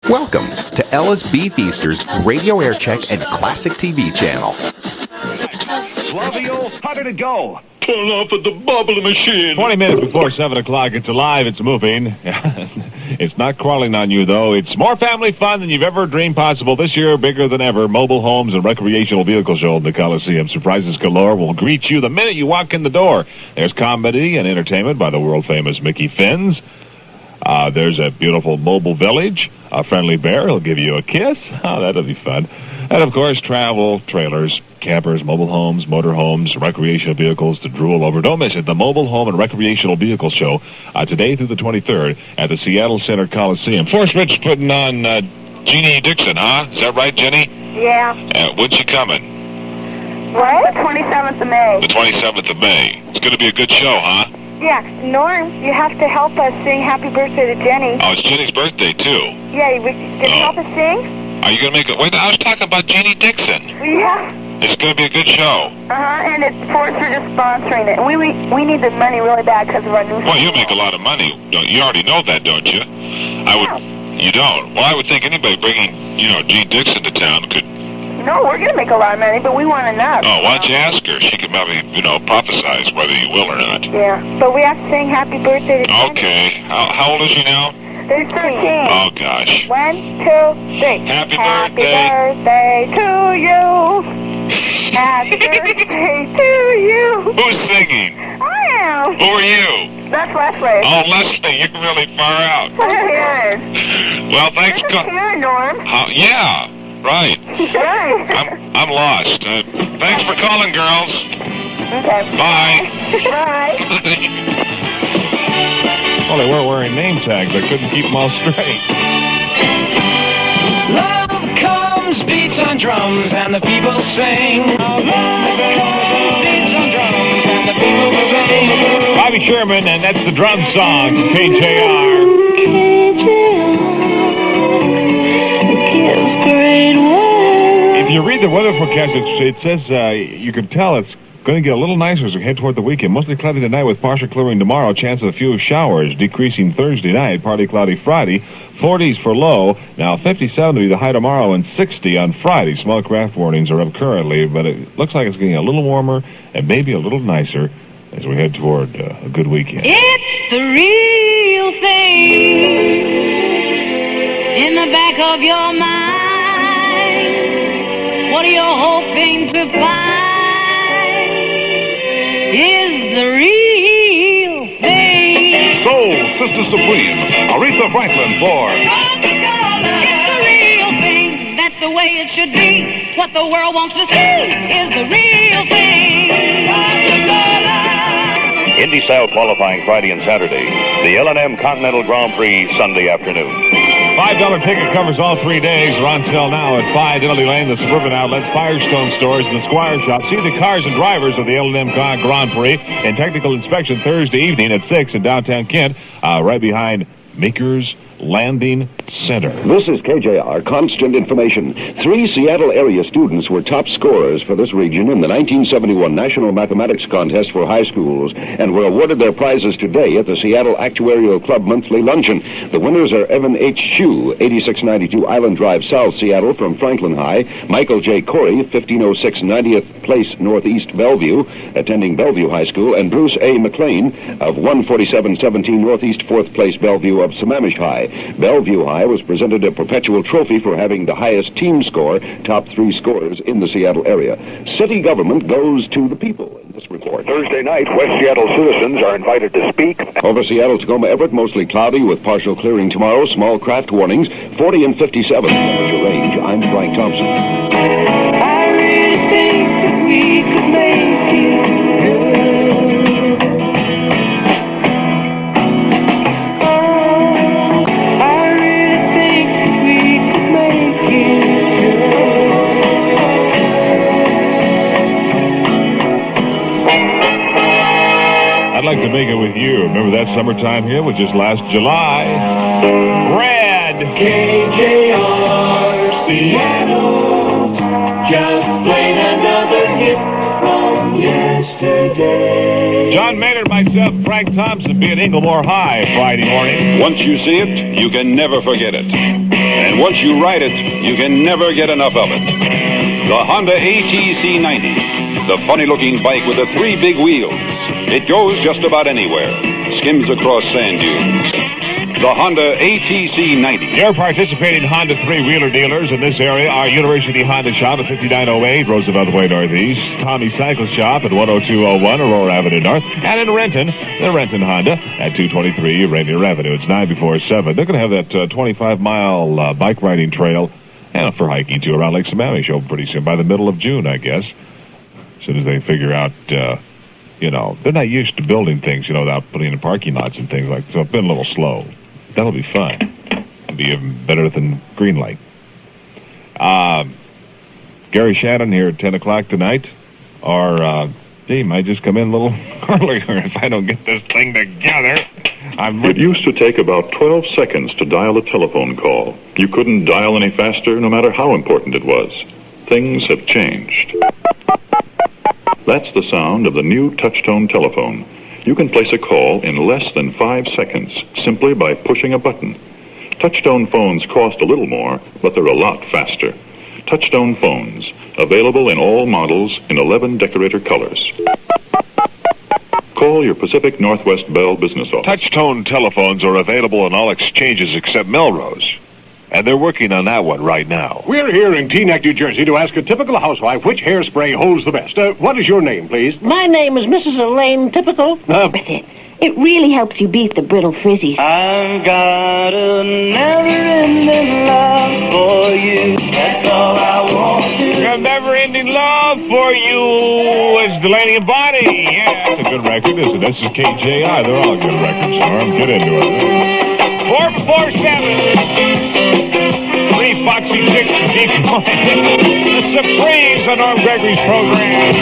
Welcome to LSB Feaster's Radio Aircheck and Classic TV channel. Flavio, how did it go? Turn off at the bubbling machine. 20 minutes before 7 o'clock. It's alive. It's moving. It's not crawling on you, though. It's more family fun than you've ever dreamed possible. This year, bigger than ever. Mobile Homes and Recreational Vehicle Show in the Coliseum. Surprises galore will greet you the minute you walk in the door. There's comedy and entertainment by the world-famous Mickey Finns. There's a beautiful mobile village. A friendly bear. He'll give you a kiss. Oh, that'll be fun. And, of course, travel, trailers, campers, mobile homes, motorhomes, recreational vehicles to drool over. Don't miss it. The Mobile Home and Recreational Vehicle Show today through the 23rd at the Seattle Center Coliseum. Forrest Rich putting on Jeannie Dixon, huh? Is that right, Jenny? Yeah. When's she coming? What? 27th of May. The 27th of May. It's going to be a good show, huh? Yeah. Norm, you have to help us sing Happy Birthday to Jenny. Oh, it's Jenny's birthday, too. Yeah, can you help us sing? Are you going to make it? Wait, I was talking about Jeannie Dixon. Yeah. It's going to be a good show. And it's Forrest just sponsoring it. We need the money really bad because of our new Well, you make a lot of money. You already know that, don't you? You don't? Well, I would think anybody bringing, Jeannie Dixon to town could... No, we're going to make a lot of money, but we want enough. Oh, why don't you ask her? She could probably, prophesize whether you will or not. Yeah, but we have to sing Happy Birthday to Jenny. Okay. How old is she now? There's 13. Oh, gosh. 1, 2, 3. Happy birthday to you. Happy birthday to you. Who's singing? I am. Who are you? That's Leslie. Oh, Leslie, you're really far out. Karen. Well, thanks. Karen, Norm. Yeah, right. Right. I'm lost. Thanks for calling, girls. Okay. Bye. Bye. Well, they were wearing name tags. I couldn't keep them all straight. Love comes, beats on drums, and the people sing. Love comes, beats on drums, and the people sing. Bobby Sherman, and that's the drum song from KJR. If you read the weather forecast, it says you can tell it's going to get a little nicer as we head toward the weekend. Mostly cloudy tonight with partial clearing tomorrow. Chance of a few showers decreasing Thursday night. Partly cloudy Friday. 40s for low. Now 57 to be the high tomorrow and 60 on Friday. Small craft warnings are up currently, but it looks like it's getting a little warmer and maybe a little nicer as we head toward a good weekend. It's the real thing in the back of your mind. What are you hoping to find? Is the real thing. Soul Sister Supreme, Aretha Franklin for... It's the real thing. That's the way it should be. What the world wants to see is the real thing. Indy style qualifying Friday and Saturday. The L&M Continental Grand Prix Sunday afternoon. $5 ticket covers all 3 days. We're on sale now at 5 Italy Lane, the Suburban Outlets, Firestone Stores, and the Squire Shop. See the cars and drivers of the L&M Grand Prix and technical inspection Thursday evening at 6 in downtown Kent, right behind Makers Landing Center. This is KJR, Constant Information. 3 Seattle area students were top scorers for this region in the 1971 National Mathematics Contest for high schools and were awarded their prizes today at the Seattle Actuarial Club Monthly Luncheon. The winners are Evan H. Shue, 8692 Island Drive, South Seattle from Franklin High, Michael J. Corey, 1506 90th Place Northeast Bellevue, attending Bellevue High School, and Bruce A. McLean of 14717 Northeast 4th Place Bellevue of Sammamish High. Bellevue High was presented a perpetual trophy for having the highest team score, top 3 scorers in the Seattle area. City government goes to the people in this report. Thursday night, West Seattle citizens are invited to speak. Over Seattle, Tacoma, Everett, mostly cloudy with partial clearing tomorrow. Small craft warnings, 40 and 57 temperature range. I'm Frank Thompson. I really think that we could make it. I'd like to make it with you. Remember that summertime here, which is last July? Red! KJR Seattle just played another hit from yesterday. John Maynard, myself, Frank Thompson, be at Inglemore High Friday morning. Once you see it, you can never forget it. And And once you ride it, you can never get enough of it. The Honda ATC 90. The funny-looking bike with the 3 big wheels. It goes just about anywhere. Skims across sand dunes. The Honda ATC 90. Your participating Honda 3-wheeler dealers in this area are University Honda Shop at 5908 Roosevelt Way Northeast, Tommy Cycle Shop at 10201 Aurora Avenue North, and in Renton, the Renton Honda at 223 Rainier Avenue. It's 9 before 7. They're going to have that 25-mile bike riding trail and for hiking, too, around Lake Sammamish show pretty soon, by the middle of June, I guess. As soon as they figure out, they're not used to building things, without putting in parking lots and things like that. So it's been a little slow. That'll be fun. It'll be even better than Greenlight. Gary Shannon here at 10 o'clock tonight. Or, he might just come in a little earlier if I don't get this thing together. It used to take about 12 seconds to dial a telephone call. You couldn't dial any faster, no matter how important it was. Things have changed. That's the sound of the new touch-tone telephone. You can place a call in less than 5 seconds simply by pushing a button. Touch-tone phones cost a little more, but they're a lot faster. Touch-tone phones, available in all models in 11 decorator colors. Call your Pacific Northwest Bell business office. Touch-tone telephones are available in all exchanges except Melrose. And they're working on that one right now. We're here in Teaneck, New Jersey, to ask a typical housewife which hairspray holds the best. What is your name, please? My name is Mrs. Elaine Typical. It really helps you beat the brittle frizzies. I've got a never-ending love for you. That's all I want to do. A never-ending love for you is Delaney and Bonnie. Yeah, that's a good record, isn't it? This is KJR. They're all good records, Norm. Get into it. 4 before 7. 3 Foxy Chicks and Deep The Supremes on Norm Gregory's program.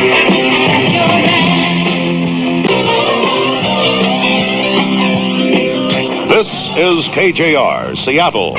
This is KJR, Seattle.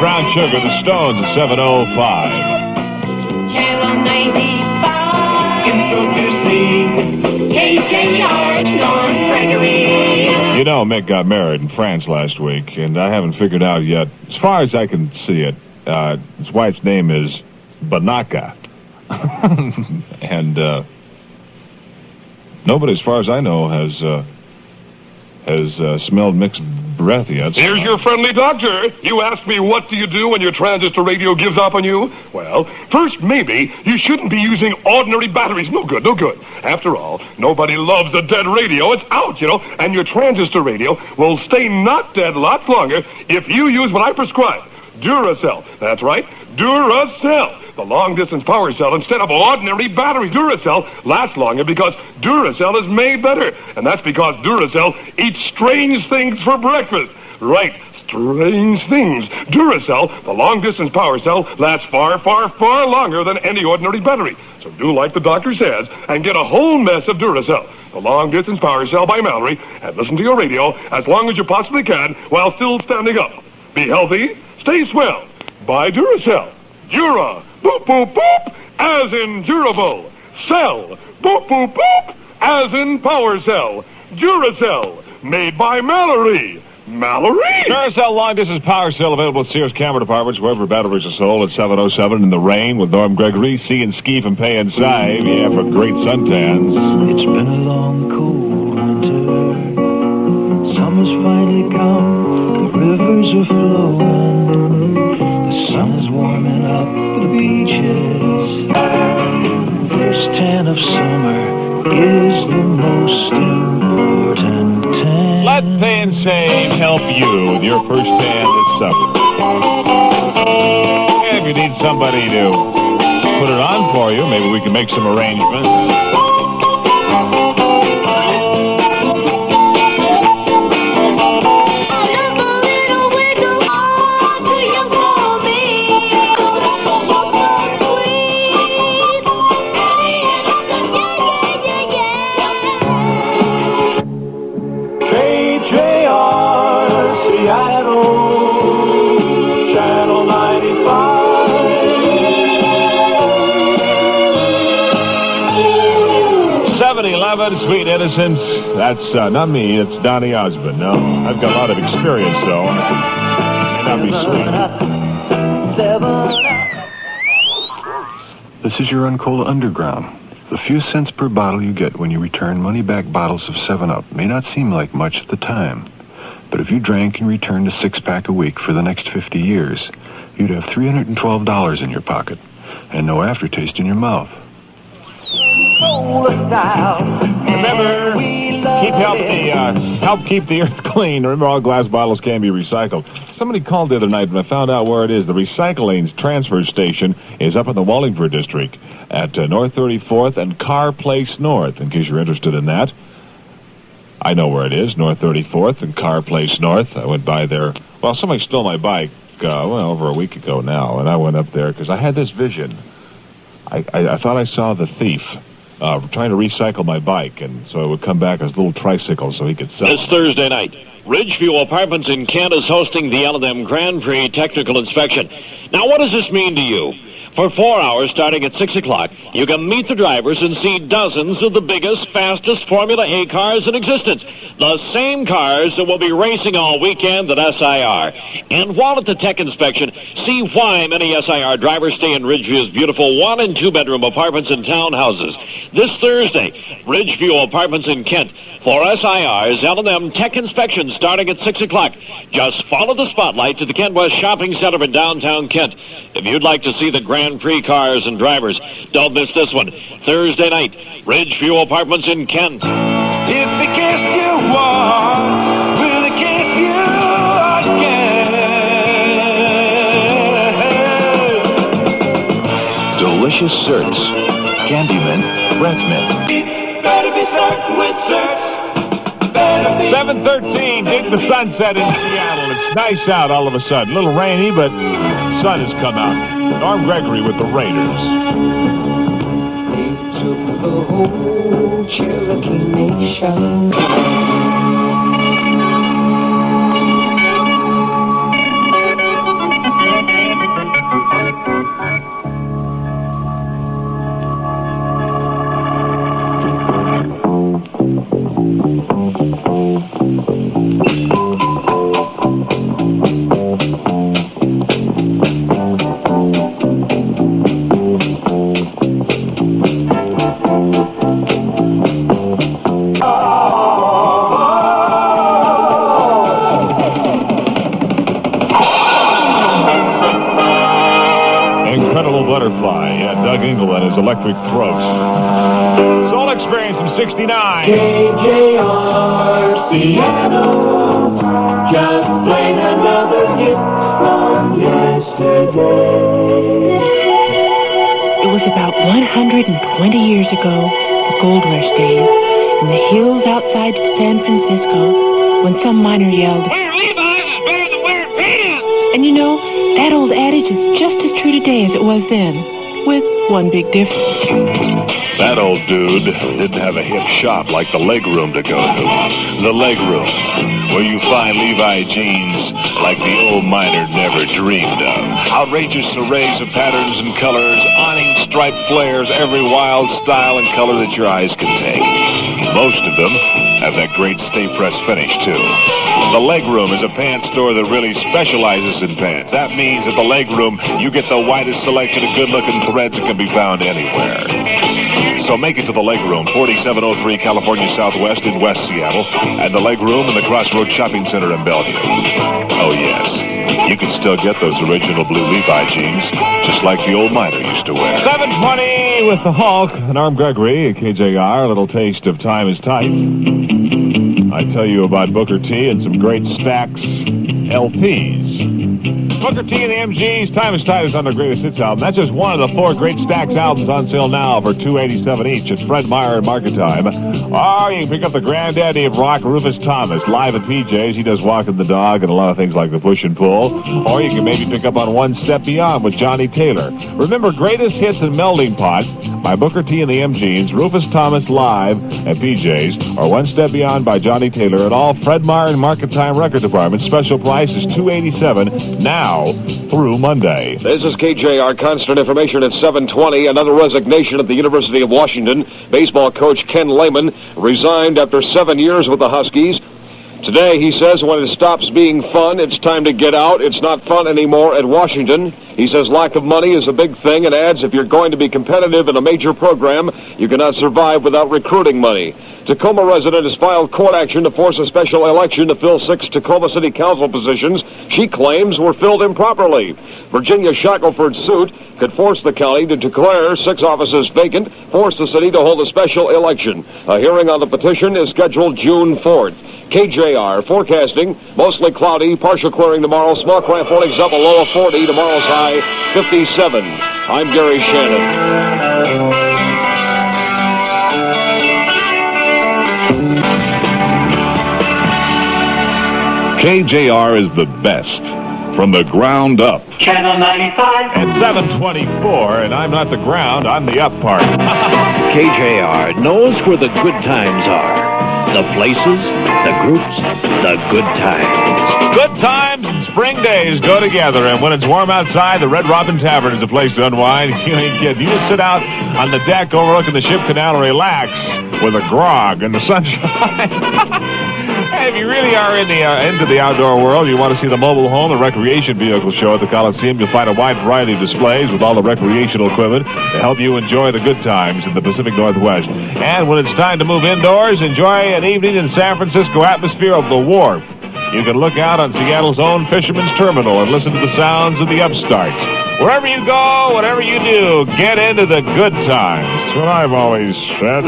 Brown Sugar, the Stones at 7:05. Channel 95. Introducing KJR, Norm Gregory. Mick got married in France last week, and I haven't figured out yet. As far as I can see it, his wife's name is Banaka. And nobody, as far as I know, has smelled Mick's breath yet. Here's your friendly doctor. You asked me what do you do when your transistor radio gives up on you? Well, first, maybe you shouldn't be using ordinary batteries. No good, no good. After all, nobody loves a dead radio. It's out, and your transistor radio will stay not dead lots longer if you use what I prescribe. Duracell. That's right, Duracell. The long-distance power cell instead of ordinary batteries. Duracell lasts longer because Duracell is made better. And that's because Duracell eats strange things for breakfast. Right, strange things. Duracell, the long-distance power cell, lasts far, far, far longer than any ordinary battery. So do like the doctor says and get a whole mess of Duracell, the long-distance power cell by Mallory, and listen to your radio as long as you possibly can while still standing up. Be healthy, stay swell. Buy Duracell. Dura, boop, boop, boop, as in durable. Cell, boop, boop, boop, as in power cell. Duracell, made by Mallory. Mallory? Duracell long-distance power cell available at Sears Camera Departments, wherever batteries are sold at 707 in the rain with Norm Gregory. See and ski from Pay and Save. Yeah, for great suntans. It's been a long, cold winter. Summer's finally come. The rivers are flowing. The sun is warming up the beaches. First tan of summer is the most important tan. Let Pay and Save help you with your first tan this summer. need somebody to put it on for you, maybe we can make some arrangements. KJR, Seattle, Channel 95. 7-Eleven, Sweet Innocence. That's not me, it's Donny Osmond. No, I've got a lot of experience, though. May not be sweet. This is your Uncola Underground. The few cents per bottle you get when you return money-back bottles of 7-Up may not seem like much at the time. But if you drank and returned a six-pack a week for the next 50 years, you'd have $312 in your pocket and no aftertaste in your mouth. Remember, help keep the earth clean. Remember, all glass bottles can be recycled. Somebody called the other night and I found out where it is. The recycling transfer station is up in the Wallingford district at North 34th and Carr Place North, in case you're interested in that. I know where it is, North 34th and Carr Place North. I went by there. Well, somebody stole my bike, over a week ago now, and I went up there because I had this vision. I thought I saw the thief trying to recycle my bike, and so it would come back as a little tricycle so he could sell it. This Thursday night, Ridgeview Apartments in Kent is hosting the L&M Grand Prix Technical Inspection. Now, what does this mean to you? For 4 hours, starting at 6 o'clock, you can meet the drivers and see dozens of the biggest, fastest Formula A cars in existence. The same cars that will be racing all weekend at SIR. And while at the tech inspection, see why many SIR drivers stay in Ridgeview's beautiful 1- and 2-bedroom apartments and townhouses. This Thursday, Ridgeview Apartments in Kent for SIR's L&M Tech Inspection starting at 6 o'clock. Just follow the spotlight to the Kent West Shopping Center in downtown Kent. If you'd like to see the Grand Prix cars and drivers, don't miss this one. Thursday night, Ridgeview Apartments in Kent. If they kiss you once, will they kiss you again? Delicious Certs. Candyman, Breath Mint. Better be certain with Certs. 7:13, dig the sunset in Seattle. It's nice out all of a sudden. A little rainy, but the sun has come out. Norm Gregory with the Raiders. They took the whole Cherokee Nation. Electric Throat. Soul Experience from 69. KJR, Seattle, just played another hit from yesterday. It was about 120 years ago, the gold rush days, in the hills outside San Francisco, when some miner yelled, "Wearing Levi's is better than wearing pants!" And you know, that old adage is just as true today as it was then, with one big difference. That old dude didn't have a hip shop like the Leg Room to go to. The Leg Room, where you find Levi jeans like the old miner never dreamed of. Outrageous arrays of patterns and colors, awning striped flares, every wild style and color that your eyes can take. Most of them have that great stay press finish, too. The Leg Room is a pants store that really specializes in pants. That means at the Leg Room, you get the widest selection of good-looking threads that can be found anywhere. So make it to the Leg Room, 4703 California Southwest in West Seattle, and the Leg Room in the Crossroads Shopping Center in Bellevue. Oh, yes, you can still get those original blue Levi jeans, just like the old miner used to wear. 7:20 with the Hulk and Arm Gregory at KJR. A little taste of Time is Tight. I tell you about Booker T and some great Stax LPs. Booker T and the MGs, Time is Titus on their Greatest Hits album. That's just one of the 4 Great Stacks albums on sale now for $287 each at Fred Meyer and Market Time. Or you can pick up the granddaddy of rock, Rufus Thomas, live at PJ's. He does Walking the Dog and a lot of things like the Push and Pull. Or you can maybe pick up on One Step Beyond with Johnny Taylor. Remember, Greatest Hits and Melding Pot by Booker T and the MGs, Rufus Thomas live at PJ's, or One Step Beyond by Johnny Taylor at all Fred Meyer and Market Time record departments. Special price is $287 now through Monday. This is KJR. Constant information at 7:20. Another resignation at the University of Washington. Baseball coach Ken Lehman resigned after 7 years with the Huskies. Today, he says, when it stops being fun, it's time to get out. It's not fun anymore at Washington. He says lack of money is a big thing and adds if you're going to be competitive in a major program, you cannot survive without recruiting money. Tacoma resident has filed court action to force a special election to fill 6 Tacoma City Council positions she claims were filled improperly. Virginia Shackelford's suit could force the county to declare 6 offices vacant, force the city to hold a special election. A hearing on the petition is scheduled June 4th. KJR forecasting mostly cloudy, partial clearing tomorrow, small craft warnings up a low of 40, tomorrow's high 57. I'm Gary Shannon. KJR is the best from the ground up. Channel 95. At 7:24, and I'm not the ground, I'm the up part. KJR knows where the good times are. The places, the groups, the good times. Good times and spring days go together, and when it's warm outside, the Red Robin Tavern is a place to unwind. You ain't kidding. You just sit out on the deck overlooking the ship canal and relax with a grog in the sunshine. Hey, if you really are into the outdoor world, you want to see the mobile home and recreation vehicle show at the Coliseum, you'll find a wide variety of displays with all the recreational equipment to help you enjoy the good times in the Pacific Northwest. And when it's time to move indoors, enjoy an evening in San Francisco atmosphere of the wharf. You can look out on Seattle's own Fisherman's Terminal and listen to the sounds of the upstarts. Wherever you go, whatever you do, get into the good times. That's what I've always said.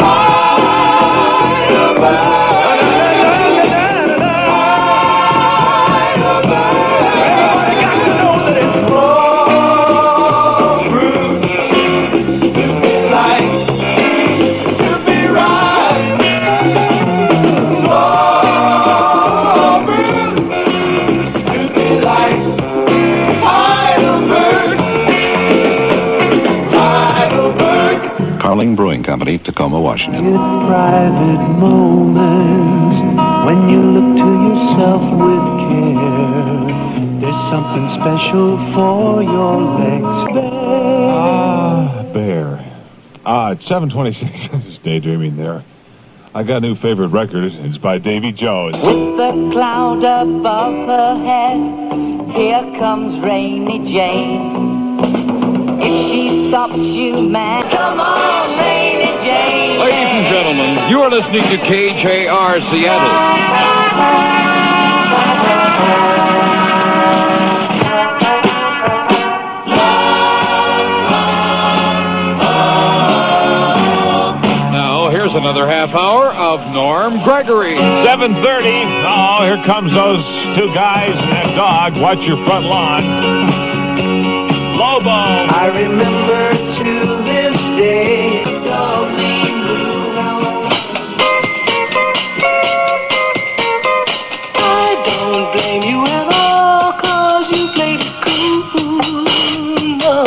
Brewing Company, Tacoma, Washington. Private moments when you look to yourself with care. There's something special for your legs, Bear. It's 7:26. I'm just daydreaming there. I got a new favorite record. It's by Davy Jones. With the cloud above her head, here comes Rainy Jane. If she stops you, man, come on, Rainy Jane. Ladies and gentlemen, you are listening to KJR Seattle. Now, here's another half hour of Norm Gregory. 7:30. Oh, here comes those 2 guys and that dog. Watch your front lawn. Lobo. I remember to this day the lovely blue. I don't blame you at all, 'cause you played it cool. No.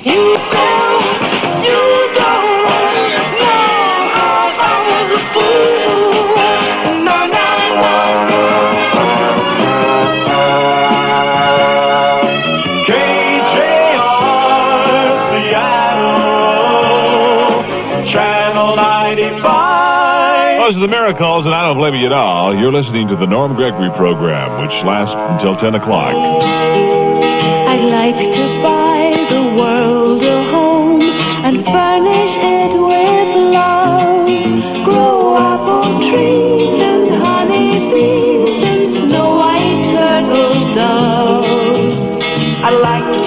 You don't know, 'cause I was a fool. No, no, no. Those are the Miracles, and I don't blame you at all. You're listening to the Norm Gregory program, which lasts until 10 o'clock. I'd like to buy the world a home and furnish it with love. Grow apple trees and honeybees and snow white turtle doves. I'd like to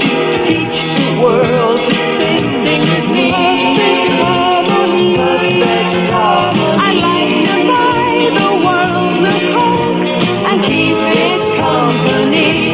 teach the world to sing with me. I'd like to buy the world a Coke and keep it company.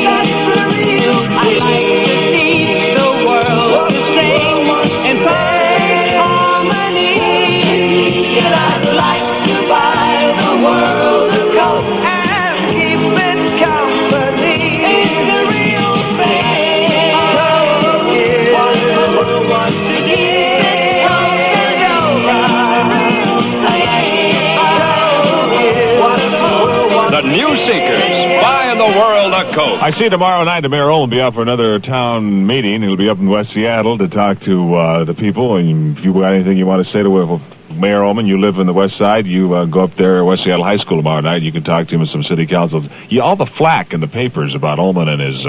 coat. I see tomorrow night the mayor will be up for another town meeting. He'll be up in West Seattle to talk to the people. And if you got anything you want to say to Mayor Ullman, you live in the West Side, you go up there at West Seattle High School tomorrow night. You can talk to him and some city councils. All the flack in the papers about Ullman and his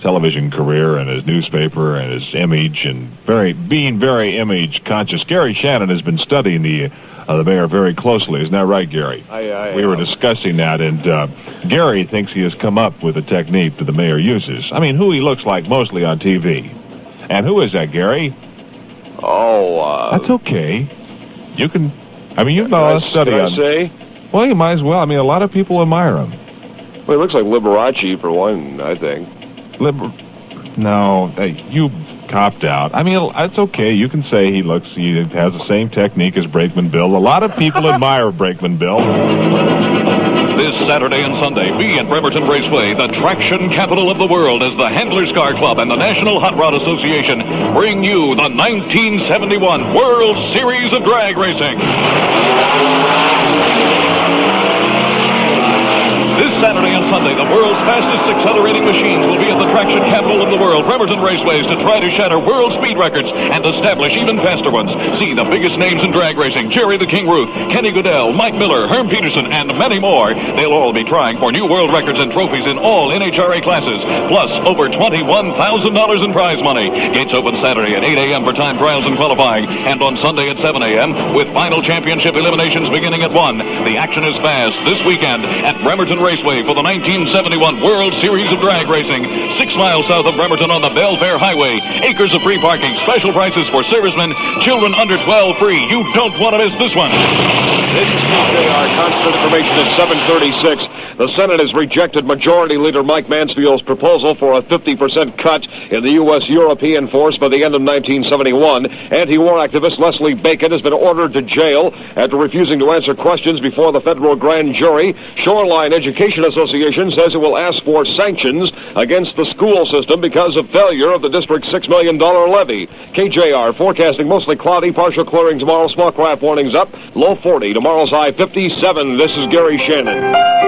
television career and his newspaper and his image and being very image conscious. Gary Shannon has been studying the mayor very closely. Isn't that right, Gary? We were discussing that, and Gary thinks he has come up with a technique that the mayor uses. I mean, who he looks like mostly on TV. And who is that, Gary? That's okay. You can, you've done a study on... say? Well, you might as well. A lot of people admire him. Well, he looks like Liberace, for one, I think. No, you copped out. It's okay. You can say he has the same technique as Brakeman Bill. A lot of people admire Brakeman Bill. This Saturday and Sunday, be at Bremerton Raceway, the traction capital of the world, as the Handlers Car Club and the National Hot Rod Association bring you the 1971 World Series of Drag Racing. This Saturday and Sunday, the world's fastest accelerating machines will be at the traction capital of the world, Bremerton Raceways, to try to shatter world speed records and establish even faster ones. See the biggest names in drag racing: Jerry the King Ruth, Kenny Goodell, Mike Miller, Herm Peterson, and many more. They'll all be trying for new world records and trophies in all NHRA classes, plus over $21,000 in prize money. Gates open Saturday at 8 a.m. for time trials and qualifying, and on Sunday at 7 a.m. with final championship eliminations beginning at 1. The action is fast this weekend at Bremerton Raceway for the 1971 World Series of Drag Racing. 6 miles south of Bremerton on the Belfair Highway. Acres of free parking, special prices for servicemen, children under 12 free. You don't want to miss this one. This is KJR. Constant information at 7:36. The Senate has rejected Majority Leader Mike Mansfield's proposal for a 50% cut in the U.S. European force by the end of 1971. Anti-war activist Leslie Bacon has been ordered to jail after refusing to answer questions before the federal grand jury. Shoreline Education Association says it will ask for sanctions against the school system because of failure of the district's $6 million levy. KJR forecasting mostly cloudy, partial clearing tomorrow. Small craft warnings up, low 40. Tomorrow's high 57. This is Gary Shannon.